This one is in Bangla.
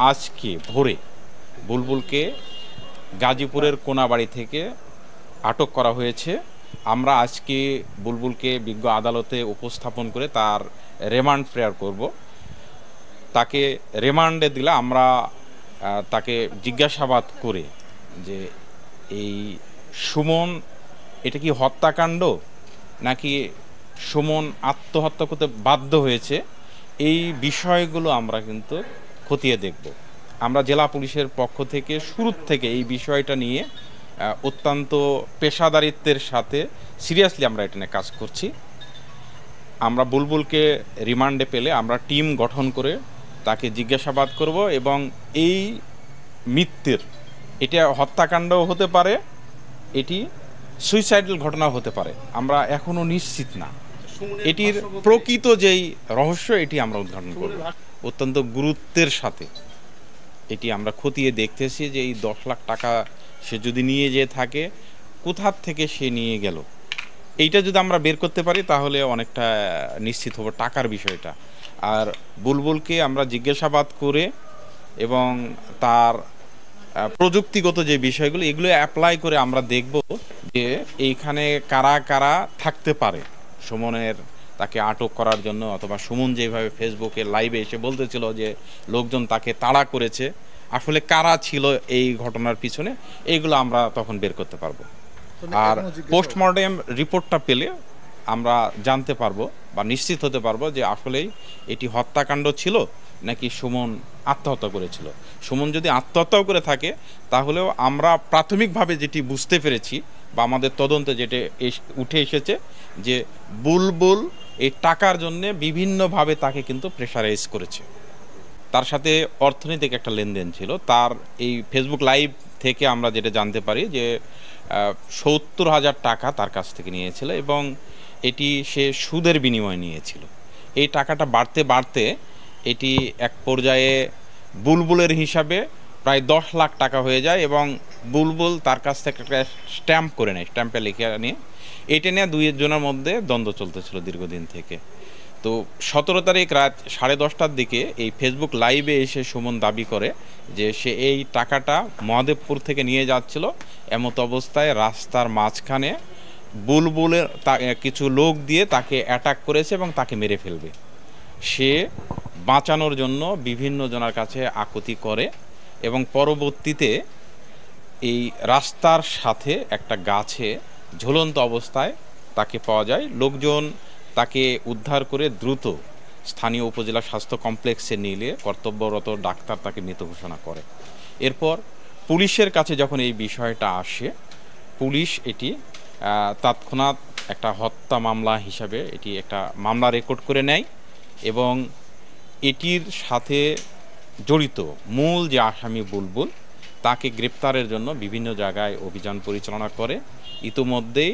আজকে ভোরে বুলবুলকে গাজীপুরের কোনাবাড়ি থেকে আটক করা হয়েছে। আমরা আজকে বুলবুলকে বিজ্ঞ আদালতে উপস্থাপন করে তার রিমান্ড প্রেয়ার করব। তাকে রিমান্ডে দিলে আমরা তাকে জিজ্ঞাসাবাদ করে যে এই সুমন এটা কি হত্যাকাণ্ড নাকি সুমন আত্মহত্যা করতে বাধ্য হয়েছে, এই বিষয়গুলো আমরা কিন্তু খতিয়ে দেখব। আমরা জেলা পুলিশের পক্ষ থেকে শুরু থেকে এই বিষয়টা নিয়ে অত্যন্ত পেশাদারিত্বের সাথে সিরিয়াসলি আমরা এটা নিয়ে কাজ করছি। আমরা বুলবুলকে রিমান্ডে পেলে আমরা টিম গঠন করে তাকে জিজ্ঞাসাবাদ করব এবং এই মৃত্যুর এটা হত্যাকাণ্ডও হতে পারে, এটি সুইসাইডাল ঘটনাও হতে পারে, আমরা এখনও নিশ্চিত না। এটির প্রকৃত যেই রহস্য এটি আমরা উদ্ঘাটন করব। অত্যন্ত গুরুত্বের সাথে এটি আমরা খতিয়ে দেখতেছি যে এই 10 লাখ টাকা সে যদি নিয়ে যেয়ে থাকে, কোথার থেকে সে নিয়ে গেল, এইটা যদি আমরা বের করতে পারি তাহলে অনেকটা নিশ্চিত হব টাকার বিষয়টা। আর বুলবুলকে আমরা জিজ্ঞাসাবাদ করে এবং তার প্রযুক্তিগত যে বিষয়গুলো এগুলো অ্যাপ্লাই করে আমরা দেখব যে এইখানে কারা কারা থাকতে পারে সুমনের তাকে আটক করার জন্য, অথবা সুমন যেভাবে ফেসবুকে লাইভে এসে বলতেছিল যে লোকজন তাকে তাড়া করেছে, আসলে কারা ছিল এই ঘটনার পিছনে, এইগুলো আমরা তখন বের করতে পারবো। আর পোস্টমর্টেম রিপোর্টটা পেলে আমরা জানতে পারবো বা নিশ্চিত হতে পারবো যে আসলেই এটি হত্যাকাণ্ড ছিল নাকি সুমন আত্মহত্যা করেছিল। সুমন যদি আত্মহত্যাও করে থাকে তাহলেও আমরা প্রাথমিকভাবে যেটি বুঝতে পেরেছি বা আমাদের তদন্তে যেটা উঠে এসেছে যে বুলবুল এই টাকার জন্য বিভিন্নভাবে তাকে কিন্তু প্রেশারাইজ করেছে। তার সাথে অর্থনৈতিক একটা লেনদেন ছিল। তার এই ফেসবুক লাইভ থেকে আমরা যেটা জানতে পারি যে 70,000 টাকা তার কাছ থেকে নিয়েছিল এবং এটি সে সুদের বিনিময়ে নিয়েছিল। এই টাকাটা বাড়তে বাড়তে এটি এক পর্যায়ে বুলবুলের হিসাবে প্রায় 10 লাখ টাকা হয়ে যায় এবং বুলবুল তার কাছ থেকে একটা স্ট্যাম্প করে নেয়, স্ট্যাম্পে লিখে নিয়ে এটা নিয়ে দুই জনের মধ্যে দ্বন্দ্ব চলতেছিল দীর্ঘদিন থেকে। তো 17 তারিখ রাত 10:30টার দিকে এই ফেসবুক লাইভে এসে সুমন দাবি করে যে সে এই টাকাটা মহাদেবপুর থেকে নিয়ে যাচ্ছিল, এমত অবস্থায় রাস্তার মাঝখানে বুলবুলের কিছু লোক দিয়ে তাকে অ্যাটাক করেছে এবং তাকে মেরে ফেলবে। সে বাঁচানোর জন্য বিভিন্ন জনের কাছে আকুতি করে এবং পরবর্তীতে এই রাস্তার সাথে একটা গাছে ঝুলন্ত অবস্থায় তাকে পাওয়া যায়। লোকজন তাকে উদ্ধার করে দ্রুত স্থানীয় উপজেলা স্বাস্থ্য কমপ্লেক্সে নিলে কর্তব্যরত ডাক্তার তাকে মৃত ঘোষণা করে। এরপর পুলিশের কাছে যখন এই বিষয়টা আসে, পুলিশ এটি তৎক্ষণাৎ একটা হত্যা মামলা হিসাবে এটি একটা মামলা রেকর্ড করে নেয় এবং এটির সাথে জড়িত মূল যে আসামি বুলবুল তাকে গ্রেপ্তারের জন্য বিভিন্ন জায়গায় অভিযান পরিচালনা করে। ইতোমধ্যেই